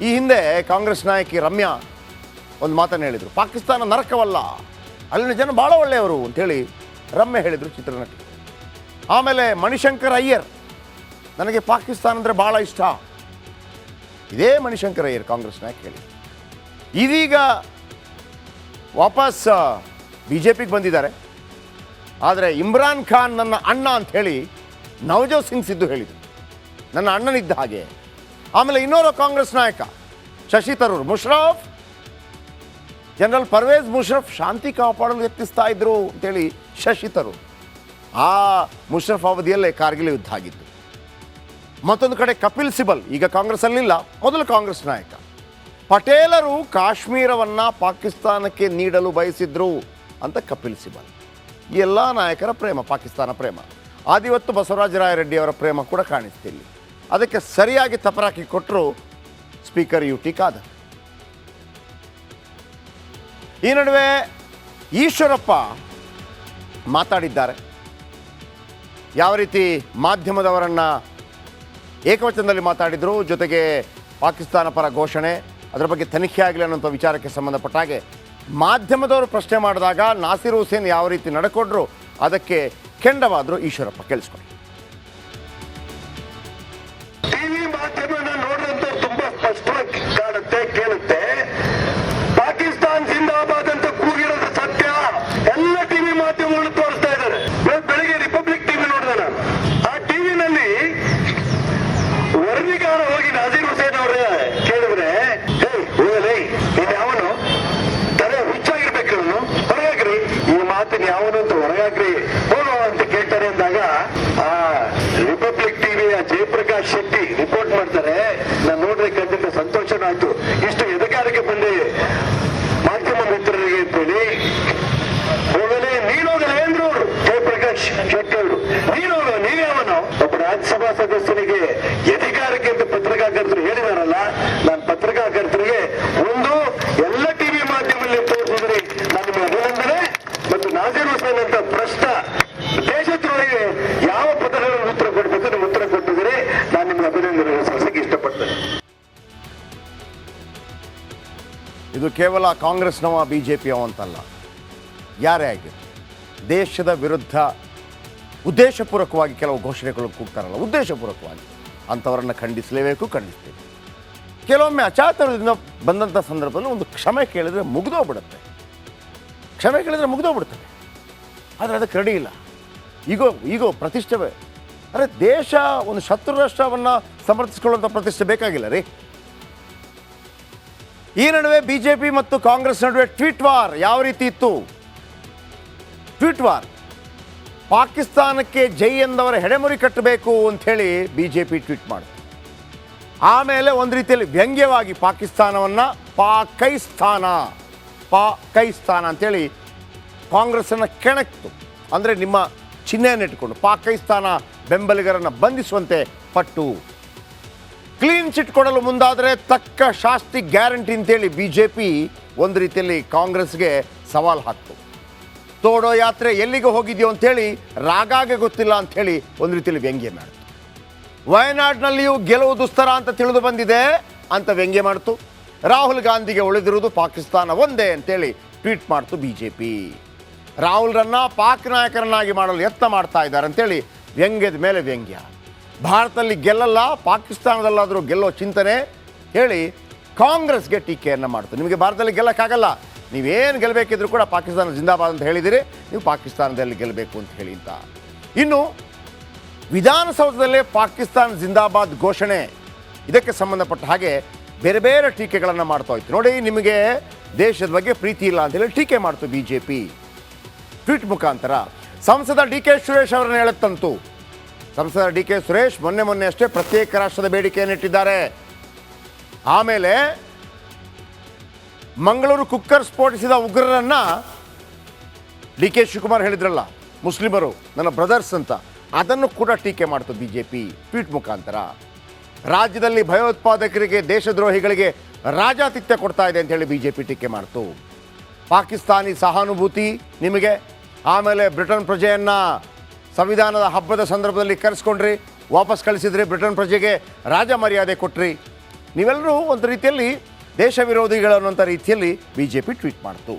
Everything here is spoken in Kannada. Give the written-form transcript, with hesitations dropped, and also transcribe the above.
ಈ ಹಿಂದೆ ಕಾಂಗ್ರೆಸ್ ನಾಯಕಿ ರಮ್ಯಾ ಒಂದು ಮಾತನ್ನು ಹೇಳಿದರು, ಪಾಕಿಸ್ತಾನ ನರಕವಲ್ಲ, ಅಲ್ಲಿನ ಜನ ಭಾಳ ಒಳ್ಳೆಯವರು ಅಂಥೇಳಿ ರಮ್ಯಾ ಹೇಳಿದರು ಚಿತ್ರನಟಿ. ಆಮೇಲೆ ಮಣಿಶಂಕರ್ ಅಯ್ಯರ್, ನನಗೆ ಪಾಕಿಸ್ತಾನ ಅಂದರೆ ಭಾಳ ಇಷ್ಟ, ಇದೇ ಮಣಿಶಂಕರ್ ಅಯ್ಯರ್ ಕಾಂಗ್ರೆಸ್ ನಾಯಕ ಹೇಳಿ. ಇದೀಗ ವಾಪಸ್ ಬಿ ಜೆ ಪಿಗೆ ಬಂದಿದ್ದಾರೆ. ಆದರೆ ಇಮ್ರಾನ್ ಖಾನ್ ನನ್ನ ಅಣ್ಣ ಅಂಥೇಳಿ ನವಜೋತ್ ಸಿಂಗ್ ಸಿದ್ದು ಹೇಳಿದರು, ನನ್ನ ಅಣ್ಣನಿದ್ದ ಹಾಗೆ. ಆಮೇಲೆ ಇನ್ನೋರು ಕಾಂಗ್ರೆಸ್ ನಾಯಕ ಶಶಿ ತರೂರ್, ಮುಷರಫ್, ಜನರಲ್ ಪರ್ವೇಜ್ ಮುಷರಫ್ ಶಾಂತಿ ಕಾಪಾಡಲು ಯತ್ನಿಸ್ತಾ ಇದ್ರು ಅಂತೇಳಿ ಶಶಿ ತರೂರ್. ಆ ಮುಷರಫ್ ಅವಧಿಯಲ್ಲೇ ಕಾರ್ಗಿಲ್ ಯುದ್ಧ ಆಗಿತ್ತು. ಮತ್ತೊಂದು ಕಡೆ ಕಪಿಲ್ ಸಿಬಲ್, ಈಗ ಕಾಂಗ್ರೆಸ್ಸಲ್ಲಿಲ್ಲ, ಮೊದಲು ಕಾಂಗ್ರೆಸ್ ನಾಯಕ. ಪಟೇಲರು ಕಾಶ್ಮೀರವನ್ನು ಪಾಕಿಸ್ತಾನಕ್ಕೆ ನೀಡಲು ಬಯಸಿದ್ರು ಅಂತ ಕಪಿಲ್ ಸಿಬಲ್. ಈ ಎಲ್ಲ ನಾಯಕರ ಪ್ರೇಮ ಪಾಕಿಸ್ತಾನ ಪ್ರೇಮ. ಆದಿವತ್ತು ಬಸವರಾಜ ರಾಯರೆಡ್ಡಿ ಅವರ ಪ್ರೇಮ ಕೂಡ ಕಾಣಿಸ್ತಿಲ್ಲ. ಅದಕ್ಕೆ ಸರಿಯಾಗಿ ತಪರಾಕಿ ಕೊಟ್ಟರು ಸ್ಪೀಕರ್ ಯು ಟಿ ಖಾದರ್. ಈ ನಡುವೆ ಈಶ್ವರಪ್ಪ ಮಾತಾಡಿದ್ದಾರೆ. ಯಾವ ರೀತಿ ಮಾಧ್ಯಮದವರನ್ನು ಏಕವಚನದಲ್ಲಿ ಮಾತಾಡಿದರು, ಜೊತೆಗೆ ಪಾಕಿಸ್ತಾನ ಪರ ಘೋಷಣೆ, ಅದರ ಬಗ್ಗೆ ತನಿಖೆ ಆಗಲಿ ಅನ್ನೋಂಥ ವಿಚಾರಕ್ಕೆ ಸಂಬಂಧಪಟ್ಟ ಹಾಗೆ ಮಾಧ್ಯಮದವರು ಪ್ರಶ್ನೆ ಮಾಡಿದಾಗ ನಾಸಿರ್ ಹುಸೇನ್ ಯಾವ ರೀತಿ ನಡ್ಕೊಂಡ್ರು ಅದಕ್ಕೆ ಕೆಂಡವಾದರು ಈಶ್ವರಪ್ಪ. ಕೇಳಿಸ್ಕೊಳ್ಳಿ. ಟಿವಿ ಮಾಧ್ಯಮನ ನೋಡಿದ್ರೆ ತುಂಬಾ ಸ್ಪಷ್ಟವಾಗಿ ಕಾಣುತ್ತೆ, ಕೇಳುತ್ತೆ. ಪಾಕಿಸ್ತಾನ ಜಿಂದಾಬಾದ್ ಅಂತ ಕೂಗಿರೋದು ಸತ್ಯ. ಎಲ್ಲ ಟಿವಿ ಮಾಧ್ಯಮಗಳು ತೋರಿಸ್ತಾ ಇದ್ದಾರೆ. ಬೆಳಿಗ್ಗೆ ರಿಪಬ್ಲಿಕ್ ಟಿವಿ ನೋಡಿದೆ ನಾನು. ಆ ಟಿವಿನಲ್ಲಿ ವರದಿಗಾರ ಹೋಗಿ ನಾಸೀರ್ ಹುಸೇನ್ ಅವರೇ ಕೇಳಿದ್ರೆ, ಯಾವನು ತಲೆ ಹುಚ್ಚಾಗಿರ್ಬೇಕು, ಅವನು ಹೊರಗಾಗ್ರಿ, ಈ ಮಾತಿನ ಯಾವನು ಅಂತ ಹೊರಗಾಗ್ರಿ ಹೋಗೋ ಅಂತ ಕೇಳ್ತಾರೆ ಅಂದಾಗ ಆ ರಿಪಬ್ಲಿಕ್ ಟಿವಿಯ ಜಯಪ್ರಕಾಶ್ ಶೆಟ್ಟಿ ರಿಪೋರ್ಟ್ ಮಾಡ್ತಾರೆ. ನಾನು ನೋಡ್ರೆ ಖಂಡಿತ ಸಂತೋಷನೂ ಆಯ್ತು. ಇಷ್ಟು ಎದಕಾರಕ್ಕೆ ಬಂದೆ ಮಾಧ್ಯಮ ಮಿತ್ರರಿಗೆ ಅಂತೇಳಿ. ಹೋಗಲೇ ನೀನೋಗಲೇ ಅಂದ್ರು ಅವರು, ಜಯಪ್ರಕಾಶ್ ಶೆಟ್ಟಿ ಅವರು. ನೀನೋಗ, ನೀವ್ಯಾವನು? ಒಬ್ಬ ರಾಜ್ಯಸಭಾ ಸದಸ್ಯನಿಗೆ ಅಧಿಕಾರಕ್ಕೆ ಅಂತ ಪತ್ರಿಕಾಕರ್ತರು ಹೇಳಿದಾರಲ್ಲ, ನಾನು ಪತ್ರಿಕಾಕರ್ತರಿಗೆ ಒಂದು ಎಲ್ಲ ಟಿವಿ ಮಾಧ್ಯಮದಲ್ಲಿ ತೋರಿಸಿದ್ರಿ, ನಾನು ನಿಮ್ಮ ಅಭಿನಂದನೆ. ಮತ್ತು ನಾಸೀರ್ ಹುಸೇನ್ ಅಂತ ಪ್ರಶ್ನ ದೇಶದ್ರೋಹಿಗೆ ಯಾವ ಪದಗಳನ್ನು ಉತ್ತರ ಕೊಡಬೇಕು ನೀವು ಉತ್ತರ ಕೊಟ್ಟಿದ್ದೀರಿ, ನಾನು ನಿಮ್ಮ ಅಭಿನಂದನೆ ಸಲ್ಲಿಸಕ್ಕೆ ಇಷ್ಟಪಡ್ತೇನೆ. ಇದು ಕೇವಲ ಕಾಂಗ್ರೆಸ್ನವ ಬಿ ಜೆ ಪಿಯವ ಅಂತಲ್ಲ, ಯಾರೇ ಆಗಿದೆ ದೇಶದ ವಿರುದ್ಧ ಉದ್ದೇಶಪೂರ್ವಕವಾಗಿ ಕೆಲವು ಘೋಷಣೆಗಳು ಕೂಗ್ತಾರಲ್ಲ, ಉದ್ದೇಶಪೂರ್ವಕವಾಗಿ ಅಂಥವರನ್ನು ಖಂಡಿಸಲೇಬೇಕು, ಖಂಡಿಸ್ತೀವಿ. ಕೆಲವೊಮ್ಮೆ ಅಚಾತುರ್ಯದಿಂದ ಬಂದಂಥ ಸಂದರ್ಭದಲ್ಲಿ ಒಂದು ಕ್ಷಮೆ ಕೇಳಿದರೆ ಮುಗಿದೋಗ್ಬಿಡುತ್ತೆ, ಕ್ಷಮೆ ಕೇಳಿದರೆ ಮುಗಿದೋಗ್ಬಿಡ್ತದೆ. ಆದರೆ ಅದಕ್ಕೆ ರೆಡಿ ಇಲ್ಲ. ಈಗೋ ಪ್ರತಿಷ್ಠೆ. ಅರೆ, ದೇಶ ಒಂದು ಶತ್ರು ರಾಷ್ಟ್ರವನ್ನು ಸಮರ್ಥಿಸಿಕೊಳ್ಳುವಂಥ ಪ್ರತಿಷ್ಠೆ ಬೇಕಾಗಿಲ್ಲ ರೀ. ಈ ನಡುವೆ ಬಿ ಜೆ ಪಿ ಮತ್ತು ಕಾಂಗ್ರೆಸ್ ನಡುವೆ ಟ್ವೀಟ್ ವಾರ್ ಯಾವ ರೀತಿ ಇತ್ತು? ಟ್ವೀಟ್ ವಾರ್, ಪಾಕಿಸ್ತಾನಕ್ಕೆ ಜೈ ಎಂದವರ ಹೆಡೆಮುರಿ ಕಟ್ಟಬೇಕು ಅಂಥೇಳಿ ಬಿ ಜೆ ಪಿ ಟ್ವೀಟ್ ಮಾಡಿತು. ಆಮೇಲೆ ಒಂದು ರೀತಿಯಲ್ಲಿ ವ್ಯಂಗ್ಯವಾಗಿ ಪಾಕಿಸ್ತಾನವನ್ನು ಪಾಕೈಸ್ತಾನ ಅಂಥೇಳಿ ಕಾಂಗ್ರೆಸ್ಸನ್ನು ಕೆಣಕ್ತು. ಅಂದರೆ ನಿಮ್ಮ ಚಿಹ್ನೆಯನ್ನು ಇಟ್ಟುಕೊಂಡು ಪಾಕಿಸ್ತಾನ ಬೆಂಬಲಿಗರನ್ನು ಬಂಧಿಸುವಂತೆ ಪಟ್ಟು. ಕ್ಲೀನ್ ಚಿಟ್ ಕೊಡಲು ಮುಂದಾದರೆ ತಕ್ಕ ಶಾಸ್ತಿ ಗ್ಯಾರಂಟಿ ಅಂತೇಳಿ ಬಿ ಜೆ ಪಿ ಒಂದು ರೀತಿಯಲ್ಲಿ ಕಾಂಗ್ರೆಸ್ಗೆ ಸವಾಲು ಹಾಕ್ತು. ತೋಡೋ ಯಾತ್ರೆ ಎಲ್ಲಿಗೆ ಹೋಗಿದೆಯೋ ಅಂಥೇಳಿ ರಾಗಾಗೆ ಗೊತ್ತಿಲ್ಲ ಅಂಥೇಳಿ ಒಂದು ರೀತಿಯಲ್ಲಿ ವ್ಯಂಗ್ಯ ಮಾಡಿತು. ವಯನಾಡ್ನಲ್ಲಿಯೂ ಗೆಲುವು ದುಸ್ತರ ಅಂತ ತಿಳಿದು ಬಂದಿದೆ ಅಂತ ವ್ಯಂಗ್ಯ ಮಾಡ್ತು. ರಾಹುಲ್ ಗಾಂಧಿಗೆ ಉಳಿದಿರುವುದು ಪಾಕಿಸ್ತಾನ ಒಂದೇ ಅಂತೇಳಿ ಟ್ವೀಟ್ ಮಾಡ್ತು ಬಿ ಜೆ ಪಿ. ರಾಹುಲ್ರನ್ನ ಪಾಕ್ ನಾಯಕರನ್ನಾಗಿ ಮಾಡಲು ಯತ್ನ ಮಾಡ್ತಾ ಇದ್ದಾರೆ ಅಂತೇಳಿ ವ್ಯಂಗ್ಯದ ಮೇಲೆ ವ್ಯಂಗ್ಯ. ಭಾರತದಲ್ಲಿ ಗೆಲ್ಲಲ್ಲ, ಪಾಕಿಸ್ತಾನದಲ್ಲಾದರೂ ಗೆಲ್ಲೋ ಚಿಂತನೆ ಹೇಳಿ ಕಾಂಗ್ರೆಸ್ಗೆ ಟೀಕೆಯನ್ನು ಮಾಡ್ತು. ನಿಮಗೆ ಭಾರತದಲ್ಲಿ ಗೆಲ್ಲಕ್ಕಾಗಲ್ಲ, ನೀವೇನು ಗೆಲ್ಲಬೇಕಿದ್ರು ಕೂಡ ಪಾಕಿಸ್ತಾನ ಜಿಂದಾಬಾದ್ ಅಂತ ಹೇಳಿದಿರಿ, ನೀವು ಪಾಕಿಸ್ತಾನದಲ್ಲಿ ಗೆಲ್ಲಬೇಕು ಅಂತ ಹೇಳಿ ಅಂತ. ಇನ್ನು ವಿಧಾನಸೌಧದಲ್ಲೇ ಪಾಕಿಸ್ತಾನ ಜಿಂದಾಬಾದ್ ಘೋಷಣೆ, ಇದಕ್ಕೆ ಸಂಬಂಧಪಟ್ಟ ಹಾಗೆ ಬೇರೆ ಬೇರೆ ಟೀಕೆಗಳನ್ನು ಮಾಡ್ತಾ ಹೋಯ್ತು. ನೋಡಿ, ನಿಮಗೆ ದೇಶದ ಬಗ್ಗೆ ಪ್ರೀತಿ ಇಲ್ಲ ಅಂತೇಳಿ ಟೀಕೆ ಮಾಡ್ತು ಬಿ ಜೆ ಪಿ ಟ್ವೀಟ್ ಮುಖಾಂತರ. ಸಂಸದ ಡಿ ಕೆ ಸುರೇಶ್ ಅವರನ್ನು ಹೇಳುತ್ತಂತು. ಸಂಸದ ಡಿ ಕೆ ಸುರೇಶ್ ಮೊನ್ನೆ ಅಷ್ಟೇ ಪ್ರತ್ಯೇಕ ರಾಷ್ಟ್ರದ ಬೇಡಿಕೆಯನ್ನು ಇಟ್ಟಿದ್ದಾರೆ. ಆಮೇಲೆ ಮಂಗಳೂರು ಕುಕ್ಕರ್ ಸ್ಫೋಟಿಸಿದ ಉಗ್ರರನ್ನು ಡಿ ಕೆ ಶಿವಕುಮಾರ್ ಹೇಳಿದ್ರಲ್ಲ, ಮುಸ್ಲಿಮರು ನನ್ನ ಬ್ರದರ್ಸ್ ಅಂತ, ಅದನ್ನು ಕೂಡ ಟೀಕೆ ಮಾಡ್ತು ಬಿ ಜೆ ಪಿ ಟ್ವೀಟ್ ಮುಖಾಂತರ. ರಾಜ್ಯದಲ್ಲಿ ಭಯೋತ್ಪಾದಕರಿಗೆ, ದೇಶದ್ರೋಹಿಗಳಿಗೆ ರಾಜಾತಿಥ್ಯ ಕೊಡ್ತಾ ಇದೆ ಅಂತೇಳಿ ಬಿ ಜೆ ಪಿ ಟೀಕೆ ಮಾಡ್ತು. ಪಾಕಿಸ್ತಾನಿ ಸಹಾನುಭೂತಿ ನಿಮಗೆ, ಆಮೇಲೆ ಬ್ರಿಟನ್ ಪ್ರಜೆಯನ್ನು ಸಂವಿಧಾನದ ಹಬ್ಬದ ಸಂದರ್ಭದಲ್ಲಿ ಕರೆಸ್ಕೊಂಡ್ರಿ, ವಾಪಸ್ ಕಳಿಸಿದ್ರಿ, ಬ್ರಿಟನ್ ಪ್ರಜೆಗೆ ರಾಜ ಮರ್ಯಾದೆ ಕೊಟ್ರಿ. ನೀವೆಲ್ಲರೂ ಒಂದು ರೀತಿಯಲ್ಲಿ ದೇಶ ವಿರೋಧಿಗಳು ಅನ್ನೋಂಥ ರೀತಿಯಲ್ಲಿ BJP ಟ್ವೀಟ್ ಮಾಡ್ತು.